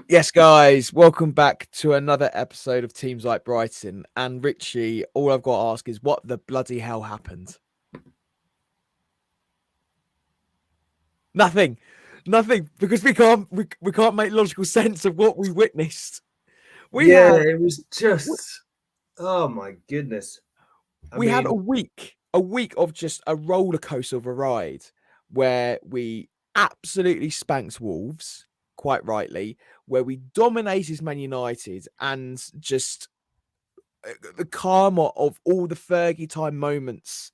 Yes, guys, welcome back to another episode of Teams Like Brighton. And Richie, all I've got to ask is what the bloody hell happened? Nothing, because we can't make logical sense of what we witnessed. It was just, oh my goodness. We had a week of just a roller coaster of a ride where we absolutely spanked Wolves, quite rightly, where we dominated Man United and just the karma of all the Fergie time moments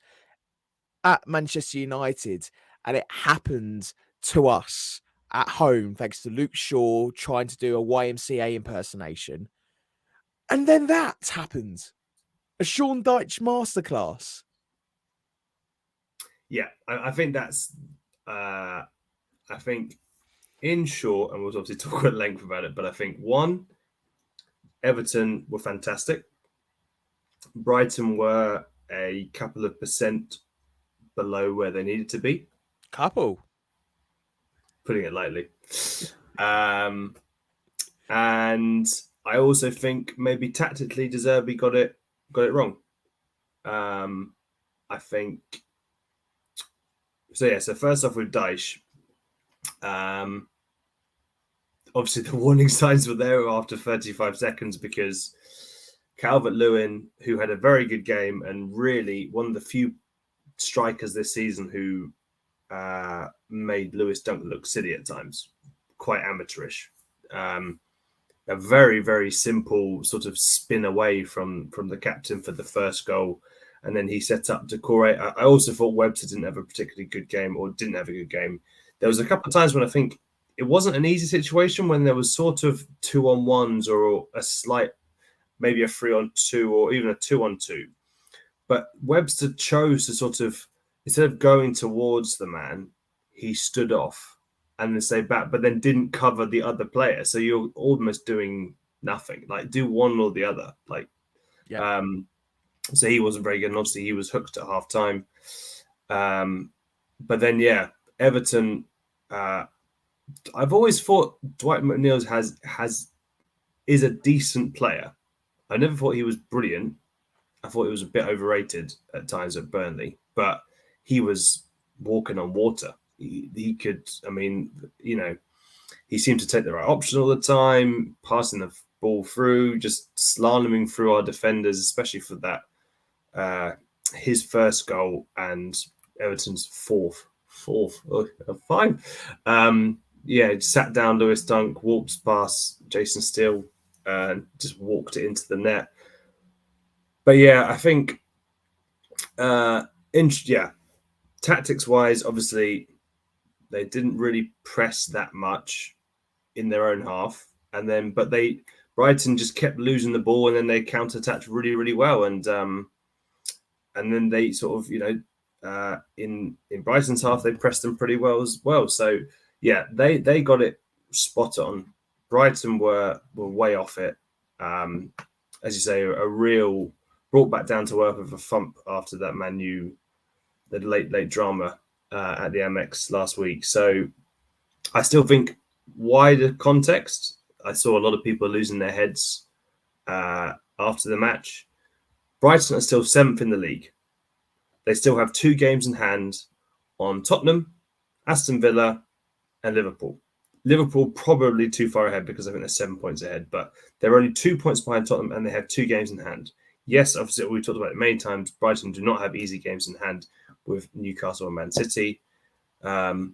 at Manchester United, and it happened to us at home thanks to Luke Shaw trying to do a YMCA impersonation. And then that happened. A Sean Dyche masterclass. Yeah, I think that's, I think in short, and we'll obviously talk at length about it, but I think one, Everton were fantastic. Brighton were a couple of percent below where they needed to be. Couple. Putting it lightly. And I also think maybe tactically De Zerbi got it wrong. I think so. Yeah. So first off with Dyche, obviously the warning signs were there after 35 seconds because Calvert-Lewin, who had a very good game and really one of the few strikers this season who made Lewis Dunk look silly at times, quite amateurish. A very, very simple sort of spin away from the captain for the first goal. And then he set up Decore. I also thought Webster didn't have a particularly good game or didn't have a good game. There was a couple of times when I think it wasn't an easy situation when there was sort of 2-on-1s or a slight, maybe a 3-on-2 or even a 2-on-2. But Webster chose to sort of, instead of going towards the man, he stood off and then stay back, but then didn't cover the other player. So you're almost doing nothing. Like do one or the other. Like, yeah. So he wasn't very good, and obviously he was hooked at half time. But then, yeah, Everton. I've always thought Dwight McNeil is a decent player. I never thought he was brilliant. I thought he was a bit overrated at times at Burnley, but he was walking on water. He could. I mean, he seemed to take the right option all the time, passing the ball through, just slaloming through our defenders, especially for that. His first goal and Everton's fourth, fine. Sat down Lewis Dunk, walked past Jason Steele, and just walked it into the net. But yeah, I think, tactics-wise, obviously, they didn't really press that much in their own half, but Brighton just kept losing the ball, and then they counter-attacked really, really well, and then they sort of, in Brighton's half, they pressed them pretty well as well. So yeah, they got it spot on. Brighton were way off it. As you say, a real brought back down to earth with a thump after that Man U, the late drama at the Amex last week. So I still think wider context, I saw a lot of people losing their heads after the match. Brighton are still 7th in the league. They still have 2 games in hand on Tottenham, Aston Villa, and Liverpool. Liverpool probably too far ahead because I think they're 7 points ahead, but they're only 2 points behind Tottenham and they have 2 games in hand. Yes, obviously, we've talked about it many times. Brighton do not have easy games in hand with Newcastle and Man City. But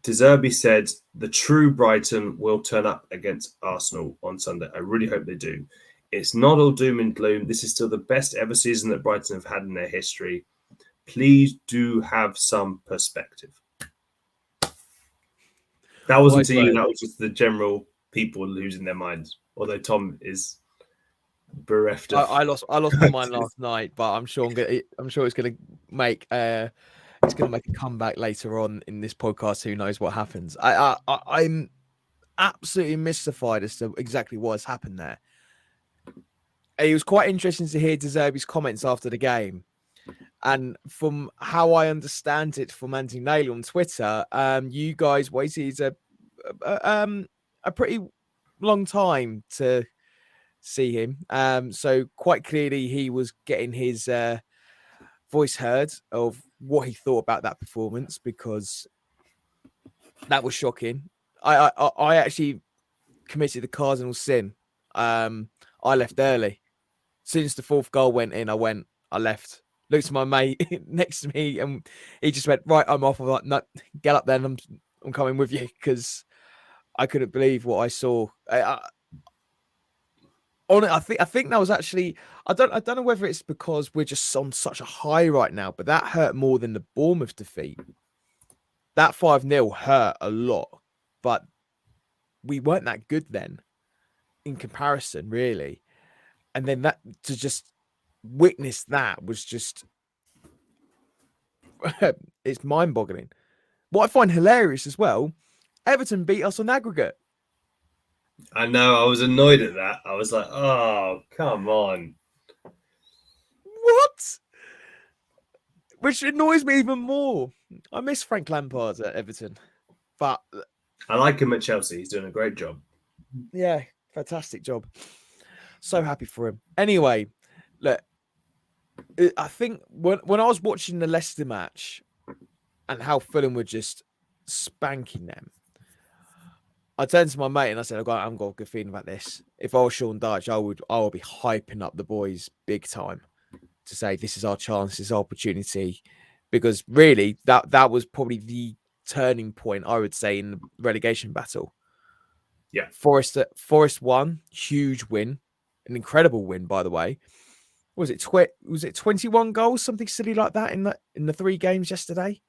De Zerbi said the true Brighton will turn up against Arsenal on Sunday. I really hope they do. It's not all doom and gloom. This is still the best ever season that Brighton have had in their history. Please do have some perspective. That wasn't to you. That was just the general people losing their minds. Although Tom is bereft. I lost my mind last night, but I'm sure it's going to make a comeback later on in this podcast. Who knows what happens? I'm absolutely mystified as to exactly what has happened there. It was quite interesting to hear De Zerbi's comments after the game. And from how I understand it from Andy Naylor on Twitter, you guys waited a pretty long time to see him. So quite clearly he was getting his voice heard of what he thought about that performance, because that was shocking. I actually committed the cardinal sin. I left early. As soon as the fourth goal went in, I left. Looked at my mate next to me, and he just went, "Right, I'm off." I'm like, "No, get up then. I'm coming with you," because I couldn't believe what I saw. I think that was actually, I don't know whether it's because we're just on such a high right now, but that hurt more than the Bournemouth defeat. That 5-0 hurt a lot, but we weren't that good then in comparison, really. And then that, to just witness that was just it's mind-boggling. What I find hilarious as well, Everton beat us on aggregate. I know. I was annoyed at that. I was like, "Oh, come on!" What? Which annoys me even more. I miss Frank Lampard at Everton, but I like him at Chelsea. He's doing a great job. yeah, fantastic job. So happy for him. Anyway, look, I think when I was watching the Leicester match and how Fulham were just spanking them, I turned to my mate and I said, I've got a good feeling about this. If I was Sean Dyche, I would be hyping up the boys big time to say this is our chance, this is our opportunity. Because really, that was probably the turning point, I would say, in the relegation battle. Yeah. Forest won, huge win, an incredible win, by the way. Was it 21 goals, something silly like that in the 3 games yesterday?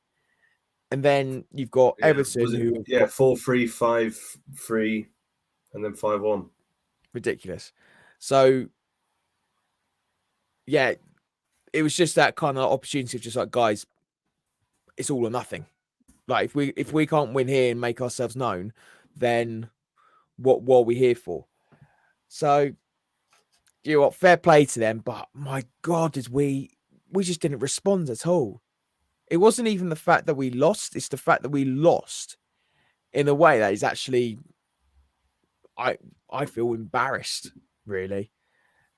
And then you've got Everton, who 4-3, 5-3, and then 5-1. Ridiculous. So yeah, it was just that kind of opportunity of just like, guys, it's all or nothing. Like if we can't win here and make ourselves known, then what are we here for? So you know what, fair play to them, but my God, we just didn't respond at all. It wasn't even the fact that we lost, it's the fact that we lost in a way that is actually, I feel embarrassed, really.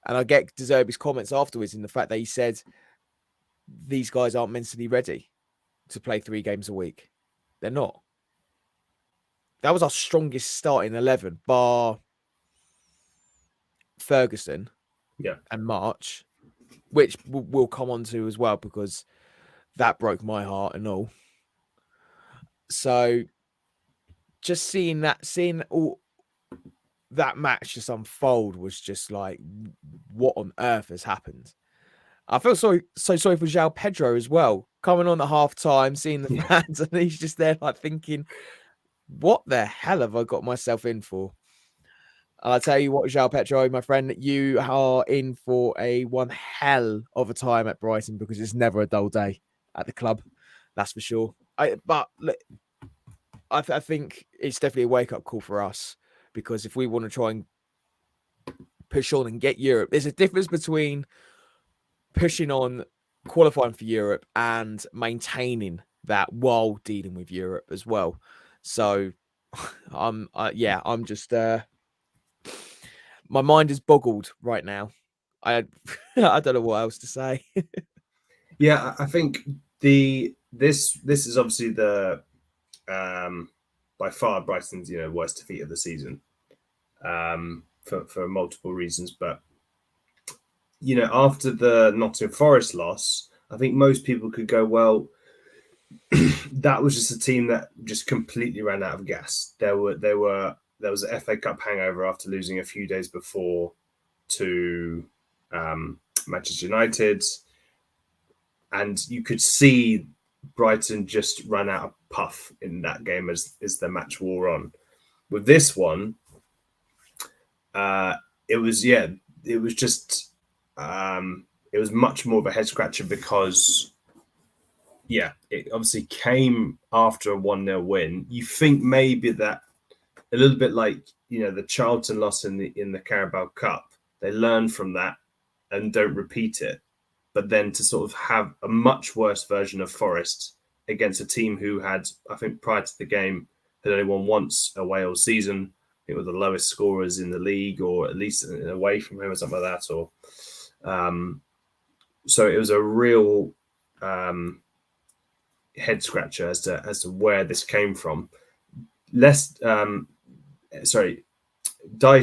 And I get De Zerbi's comments afterwards in the fact that he said these guys aren't mentally ready to play 3 games a week. They're not. That was our strongest starting 11, bar Ferguson and March, which we'll come on to as well, because that broke my heart and all. So just seeing all that match just unfold was just like, what on earth has happened? I feel so sorry for João Pedro as well, coming on at half time, seeing the fans, and he's just there like thinking, what the hell have I got myself in for? And I'll tell you what, João Pedro, my friend, you are in for one hell of a time at Brighton, because it's never a dull day at the club. That's for sure. But look, I think it's definitely a wake-up call for us, because if we want to try and push on and get Europe, there's a difference between pushing on, qualifying for Europe, and maintaining that while dealing with Europe as well. So I'm just my mind is boggled right now. I don't know what else to say. Yeah, I think this is obviously the by far Brighton's worst defeat of the season, for multiple reasons. But after the Nottingham Forest loss, I think most people could go, well, that was just a team that just completely ran out of gas. There was an FA Cup hangover after losing a few days before to Manchester United, and you could see Brighton just ran out of puff in that game as the match wore on. With this one, it was much more of a head scratcher, because it obviously came after a 1-0 win. You think maybe that a little bit like the Charlton loss in the Carabao Cup, they learn from that and don't repeat it. But then to sort of have a much worse version of Forest against a team who had, I think prior to the game, had only won once away all season. It was the lowest scorers in the league, or at least away from home or something like that. Or so it was a real head scratcher as to where this came from. Dyche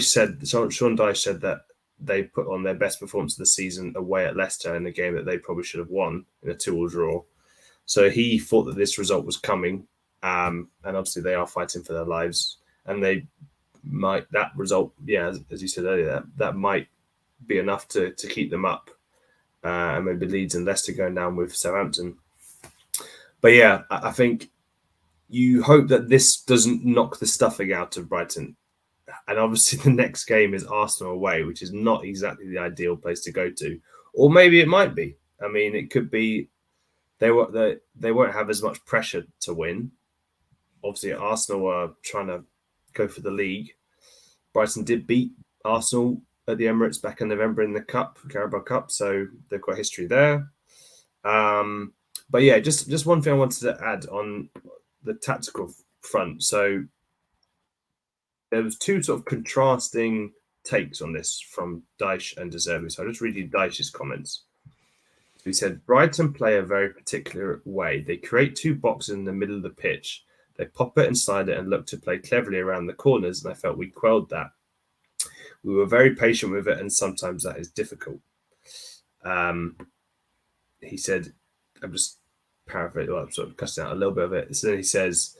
said, Sean Dyche said that they put on their best performance of the season away at Leicester in a game that they probably should have won in a 2-2 draw. So he thought that this result was coming, and obviously they are fighting for their lives, and they might, that result, as you said earlier, that might be enough to keep them up, and maybe Leeds and Leicester going down with Southampton. But yeah, I think you hope that this doesn't knock the stuffing out of Brighton. And obviously the next game is Arsenal away, which is not exactly the ideal place to go to. Or maybe it might be. I mean, it could be they won't have as much pressure to win. Obviously, Arsenal are trying to go for the league. Brighton did beat Arsenal at the Emirates back in November in the Carabao Cup, so they've got history there. But yeah, just one thing I wanted to add on the tactical front. So there was two sort of contrasting takes on this from Dyche and De Zerbi. So I'll just read you Dyche's comments. He said, Brighton play a very particular way. They create two boxes in the middle of the pitch. They pop it and slide it and look to play cleverly around the corners, and I felt we quelled that. We were very patient with it, and sometimes that is difficult. He said, I'm just paraphrasing, I'm sort of cutting out a little bit of it. So he says,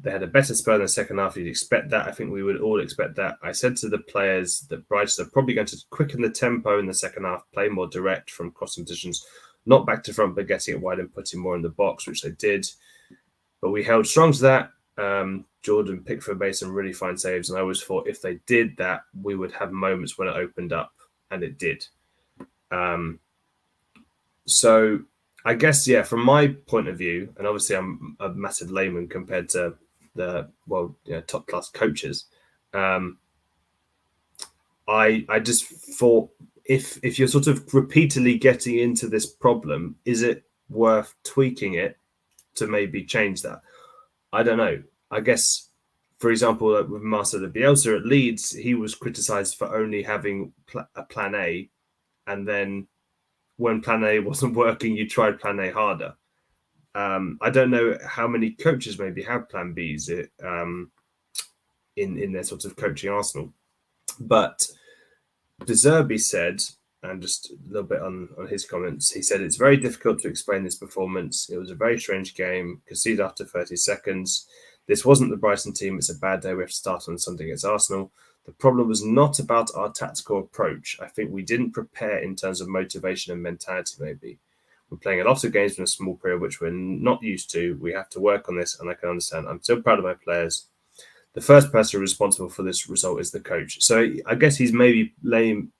they had a better spell in the second half. You'd expect that. I think we would all expect that. I said to the players that Brighton are probably going to quicken the tempo in the second half, play more direct from crossing positions, not back to front, but getting it wide and putting more in the box, which they did. But we held strong to that. Jordan Pickford made some really fine saves, and I always thought if they did that, we would have moments when it opened up, and it did. So I guess, from my point of view, and obviously I'm a massive layman compared to the top class coaches. I just thought if you're sort of repeatedly getting into this problem, is it worth tweaking it to maybe change that? I don't know. I guess, for example, with Marcelo Bielsa at Leeds, he was criticised for only having a plan A, and then when plan A wasn't working, you tried plan A harder. I don't know how many coaches maybe have plan Bs in their sort of coaching arsenal. But De Zerbi said, and just a little bit on his comments, he said, it's very difficult to explain this performance. It was a very strange game, conceded after 30 seconds. This wasn't the Brighton team. It's a bad day. We have to start on Sunday against Arsenal. The problem was not about our tactical approach. I think we didn't prepare in terms of motivation and mentality, maybe. We're playing a lot of games in a small period, which we're not used to. We have to work on this, and I can understand. I'm still proud of my players. The first person responsible for this result is the coach. So I guess he's maybe laying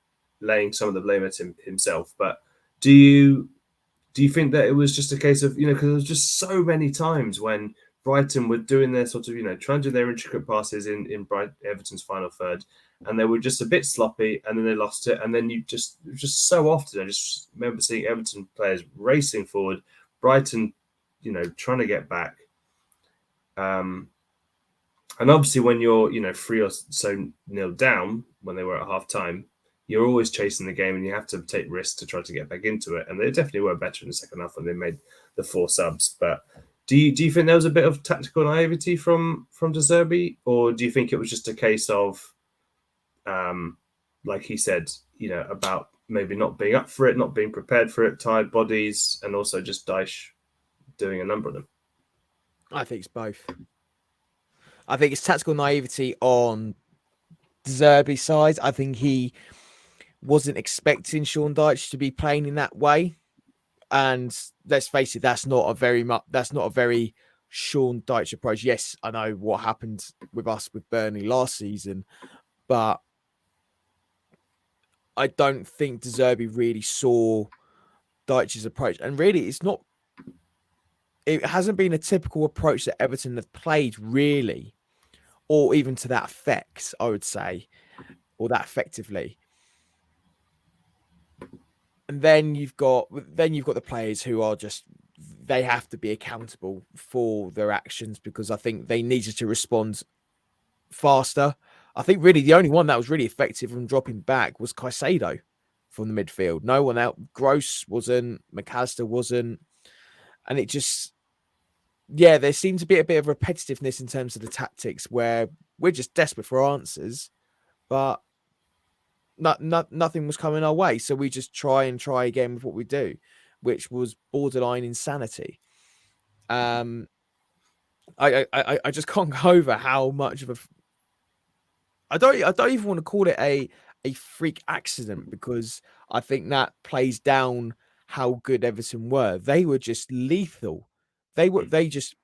some of the blame at himself. But do you think that it was just a case of, because there was just so many times when Brighton were doing their sort of, trying to do their intricate passes in Everton's final third, and they were just a bit sloppy, and then they lost it. And then it was just so often, I just remember seeing Everton players racing forward, Brighton, trying to get back. And obviously when you're, 3 or so nil down when they were at half time, you're always chasing the game and you have to take risks to try to get back into it. And they definitely were better in the second half when they made the 4 subs. But do you think there was a bit of tactical naivety from De Zerbi, or do you think it was just a case of, like he said, about maybe not being up for it, not being prepared for it, tired bodies, and also just Dyche doing a number of them? I think it's both. I think it's tactical naivety on De Zerbi's side. I think he wasn't expecting Sean Dyche to be playing in that way. And let's face it, that's not a very Sean Dyche approach. Yes, I know what happened with us with Burnley last season, but I don't think De Zerbi really saw Dyche's approach. And really, it hasn't been a typical approach that Everton have played, really, or even to that effect, I would say, or that effectively. And then you've got the players who are just they have to be accountable for their actions, because I think they needed to respond faster. I think really the only one that was really effective from dropping back was Caicedo from the midfield. No one out. Gross wasn't. McAllister wasn't. And it just, yeah, there seemed to be a bit of repetitiveness in terms of the tactics where we're just desperate for answers, but nothing was coming our way. So we just try again with what we do, which was borderline insanity. I just can't go over how much of a I don't even want to call it a freak accident, because I think that plays down how good Everton were. They were just lethal. They just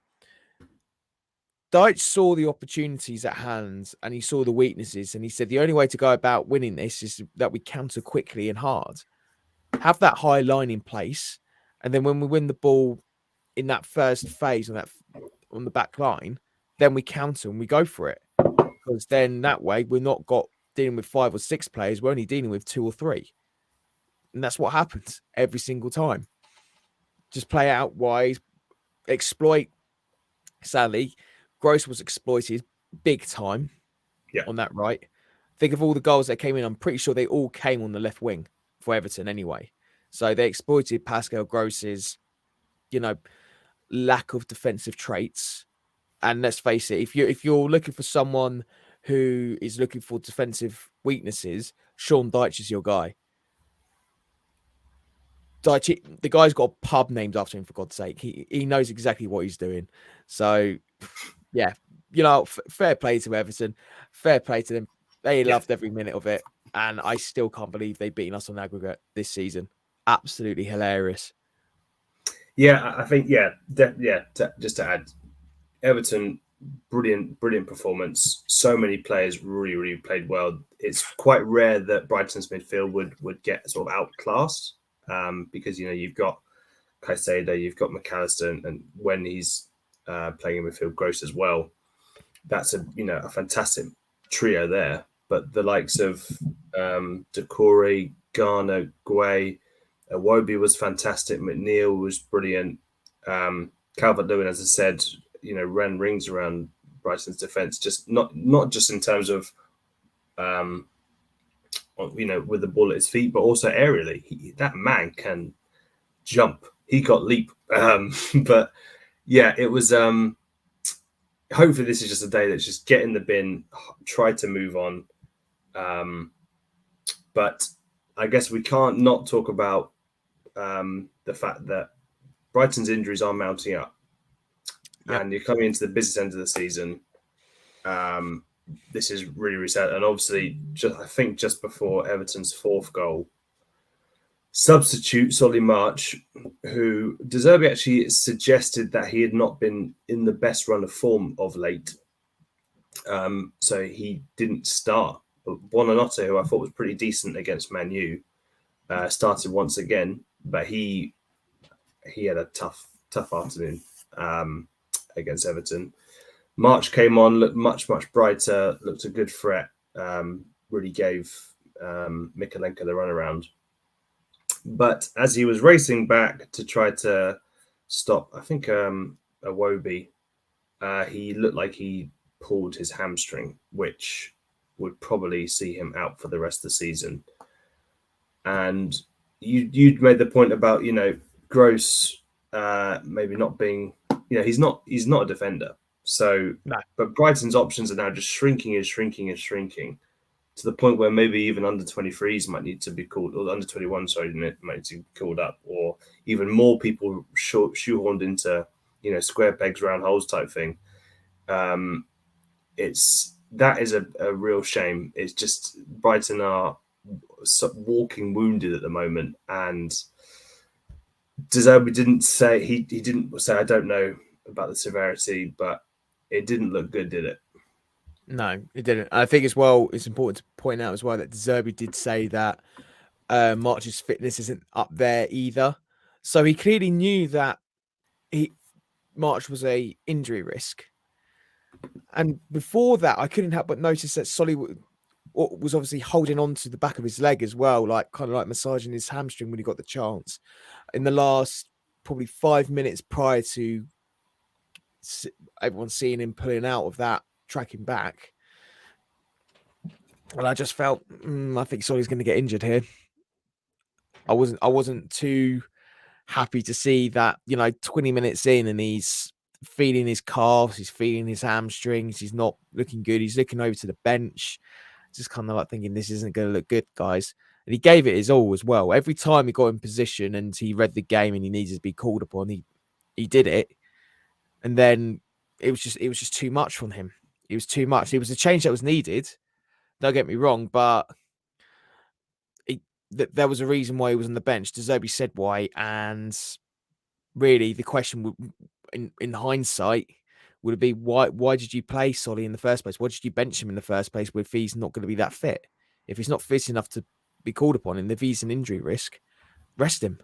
Dyche saw the opportunities at hand and he saw the weaknesses, and he said the only way to go about winning this is that we counter quickly and hard. Have that high line in place, and then when we win the ball in that first phase on the back line, then we counter and we go for it. Because then that way we're not dealing with 5 or 6 players, we're only dealing with 2 or 3. And that's what happens every single time. Just play out wide, exploit. Sadly, Gross was exploited big time on that right. Think of all the goals that came in. I'm pretty sure they all came on the left wing for Everton anyway. So they exploited Pascal Gross's, lack of defensive traits. And let's face it, if you're looking for someone who is looking for defensive weaknesses, Sean Dyche is your guy. Dyche, the guy's got a pub named after him, for God's sake. He knows exactly what he's doing. So, yeah, fair play to Everton. Fair play to them. They loved every minute of it. And I still can't believe they've beaten us on aggregate this season. Absolutely hilarious. Yeah, I think, just to add, Everton, brilliant performance. So many players really, really played well. It's quite rare that Brighton's midfield would get sort of outclassed, because you've got Caicedo, you've got McAllister, and when he's playing in midfield, Gross as well. That's a fantastic trio there. But the likes of Decore, Garner, Guay, Iwobi was fantastic. McNeil was brilliant. Calvert-Lewin, as I said, ran rings around Brighton's defense, just not just in terms of with the ball at his feet, but also aerially. That man can jump. He got leap. But yeah, it was hopefully this is just a day that's just get in the bin, try to move on. But I guess we can't not talk about the fact that Brighton's injuries are mounting up. Yep. And you're coming into the business end of the season. This is really, really sad. And obviously, I think just before Everton's 4th goal, substitute Solly March, who De Zerbi actually suggested that he had not been in the best run of form of late. So he didn't start. But Buonanotte, who I thought was pretty decent against Man U, started once again. But he had a tough afternoon against Everton. March came on, looked much, much brighter, looked a good threat, really gave Mikalenka the runaround. But as he was racing back to try to stop, I think Iwobi, he looked like he pulled his hamstring, which would probably see him out for the rest of the season. And you'd made the point about, Gross maybe not being, he's not a defender. So, no. But Brighton's options are now just shrinking to the point where maybe even under 23s might need to be called, or under 21, might need to be called up, or even more people shoehorned into, square pegs, round holes type thing. That is a real shame. It's just Brighton are walking wounded at the moment, and De Zerbi didn't say he didn't say I don't know about the severity, but it didn't look good, did it? No, it didn't. I think as well, it's important to point out as well that De Zerbi did say that March's fitness isn't up there either. So he clearly knew that March was a injury risk. And before that, I couldn't help but notice that Solly was obviously holding on to the back of his leg as well, kind of like massaging his hamstring when he got the chance in the last probably 5 minutes prior to everyone seeing him pulling out of that, tracking back. And I just felt, I think Solly's going to get injured here. I wasn't too happy to see that, 20 minutes in and he's feeling his calves, he's feeling his hamstrings, he's not looking good. He's looking over to the bench, just kind of like thinking this isn't going to look good, guys. And he gave it his all as well. Every time he got in position and he read the game and he needed to be called upon, he did it. And then it was just too much from him. It was too much. It was a change that was needed. Don't get me wrong, but there was a reason why he was on the bench. De Zerbi said why, and really the question in hindsight would it be why did you play Solly in the first place? Why did you bench him in the first place if he's not going to be that fit? If he's not fit enough to be called upon, and if he's an injury risk, rest him.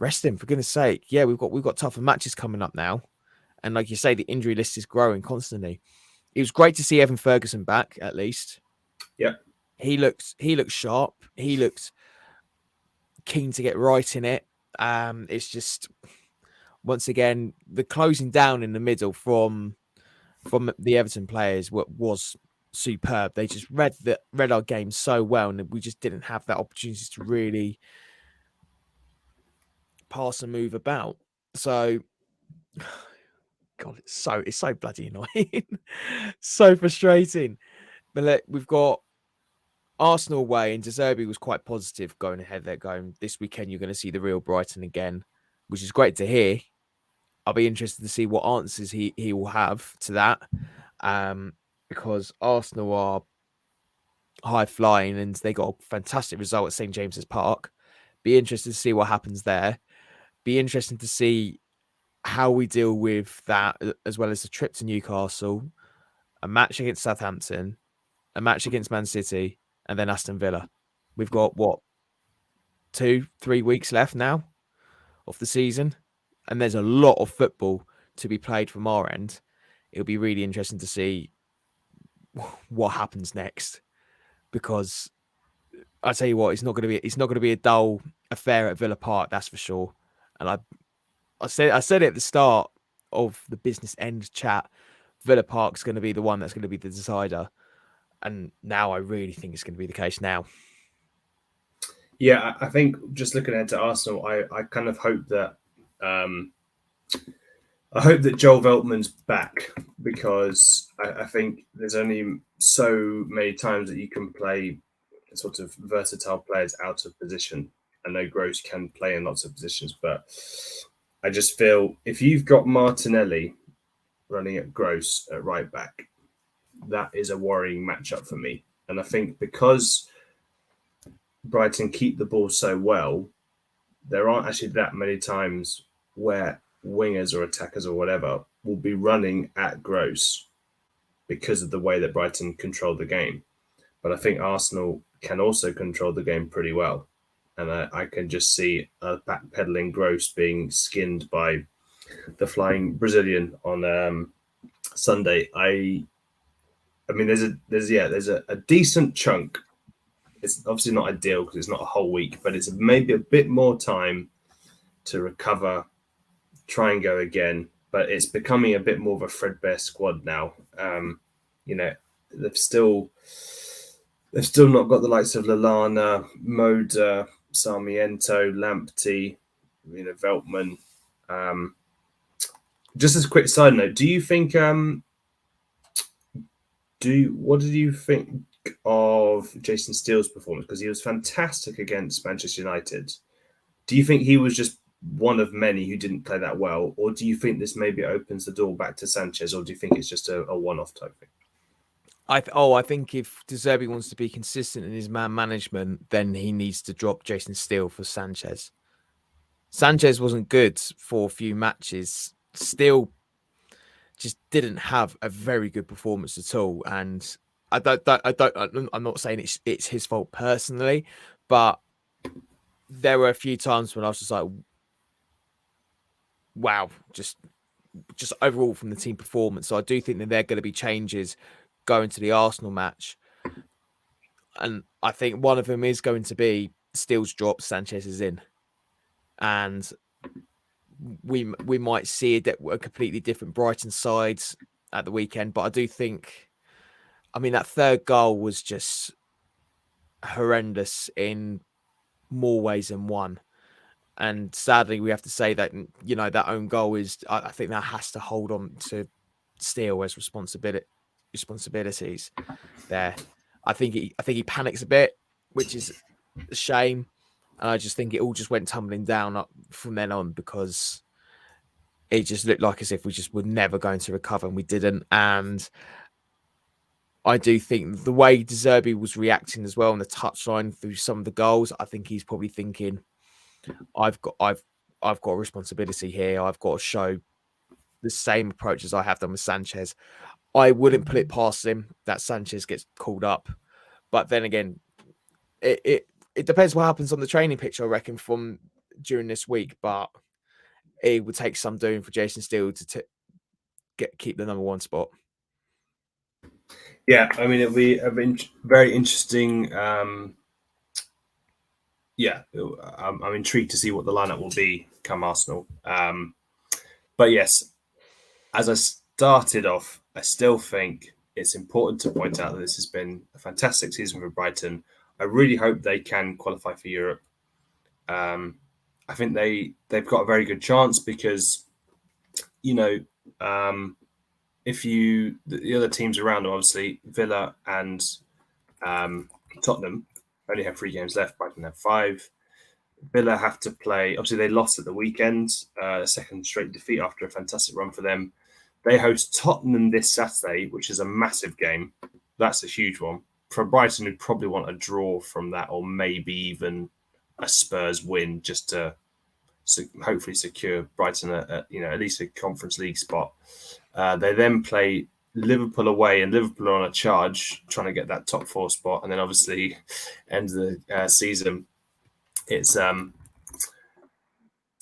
Rest him, for goodness sake. Yeah, we've got tougher matches coming up now. And like you say, the injury list is growing constantly. It was great to see Evan Ferguson back, at least. Yeah. He looks sharp. He looks keen to get right in it. It's just, once again, the closing down in the middle from the Everton players was superb. They just read our game so well, and we just didn't have that opportunity to really pass and move about. So, God, it's so bloody annoying, so frustrating. But we've got Arsenal away, and De Zerbi was quite positive going ahead. They're going, this weekend you're going to see the real Brighton again, which is great to hear. I'll be interested to see what answers he will have to that, because Arsenal are high flying and they got a fantastic result at St James's Park. Be interested to see what happens there. Be interesting to see how we deal with that, as well as the trip to Newcastle, a match against Southampton, a match against Man City, and then Aston Villa. We've got 2-3 weeks left now of the season, and there's a lot of football to be played from our end. It'll be really interesting to see what happens next, because I tell you what, it's not going to be a dull affair at Villa Park, that's for sure. And I said it at the start of the business end chat, Villa Park's going to be the one that's going to be the decider. And now I really think it's going to be the case now. Yeah, I think just looking ahead to Arsenal, I kind of hope that Joel Veltman's back, because I think there's only so many times that you can play sort of versatile players out of position. I know Gross can play in lots of positions, but I just feel if you've got Martinelli running at Gross at right back, that is a worrying matchup for me. And I think because Brighton keep the ball so well, there aren't actually that many times where wingers or attackers or whatever will be running at Gross because of the way that Brighton control the game. But I think Arsenal can also control the game pretty well. And I can just see a backpedaling Gross being skinned by the flying Brazilian on Sunday. I mean, there's a decent chunk. It's obviously not ideal because it's not a whole week, but it's maybe a bit more time to recover, try and go again. But it's becoming a bit more of a threadbare squad now. They've still not got the likes of Lallana, Moda, Sarmiento, Lamptey, Veltman. Just as a quick side note, do you think? What did you think of Jason Steele's performance? Because he was fantastic against Manchester United. Do you think he was just one of many who didn't play that well, or do you think this maybe opens the door back to Sanchez, or do you think it's just a one-off type thing? I think if De Zerbi wants to be consistent in his man management, then he needs to drop Jason Steele for Sanchez. Sanchez wasn't good for a few matches. Steele just didn't have a very good performance at all, and I'm not saying it's his fault personally, but there were a few times when I was just like, wow, just overall from the team performance. So I do think that there are going to be changes going to the Arsenal match. And I think one of them is going to be Steele's drop, Sanchez is in. And we might see a completely different Brighton side at the weekend. But I do think, I mean, that third goal was just horrendous in more ways than one. And sadly, we have to say that, you know, that own goal is, I think that has to hold on to Steele as responsibilities there. I think he panics a bit, which is a shame. And I just think it all just went tumbling down up from then on, because it just looked like as if we just were never going to recover, and we didn't. And I do think the way De Zerbi was reacting as well on the touchline through some of the goals, I think he's probably thinking, I've got a responsibility here. I've got to show the same approach as I have done with Sanchez. I wouldn't put it past him that Sanchez gets called up, but then again, it depends what happens on the training pitch, I reckon, from during this week. But it would take some doing for Jason Steele to keep the number one spot. Yeah, I mean, it'll be very interesting. Yeah, I'm intrigued to see what the lineup will be come Arsenal. But yes, as I started off, I still think it's important to point out that this has been a fantastic season for Brighton. I really hope they can qualify for Europe. I think they've got a very good chance because, you know, if the other teams around them, obviously Villa and Tottenham only have 3 games left. Brighton have 5. Villa have to play. Obviously, they lost at the weekend, second straight defeat after a fantastic run for them. They host Tottenham this Saturday, which is a massive game. That's a huge one. For Brighton, who'd probably want a draw from that, or maybe even a Spurs win, just to hopefully secure Brighton at least a Conference League spot. They then play Liverpool away, and Liverpool are on a charge, trying to get that top 4 spot. And then obviously, end of the season, it's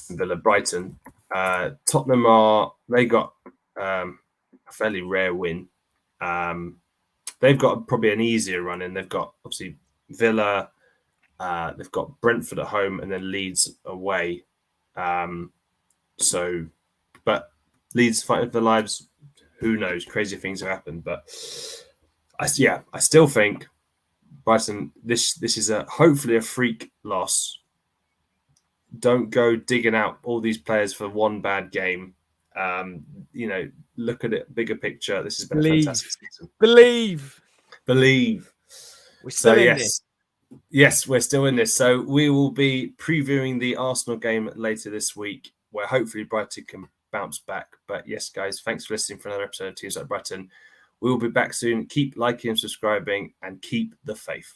Villa Brighton. Tottenham they got a fairly rare win. They've got probably an easier run in. They've got obviously Villa, they've got Brentford at home, and then Leeds away. But Leeds fighting for their lives. Who knows? Crazy things have happened, but I still think Brighton. This is hopefully a freak loss. Don't go digging out all these players for one bad game. Look at it, bigger picture. This has been a fantastic season. Believe. We're still in this. Yes, we're still in this. So we will be previewing the Arsenal game later this week, where hopefully Brighton can bounce back. But yes, guys, thanks for listening for another episode of Teams Like Brighton. We will be back soon. Keep liking and subscribing, and keep the faith.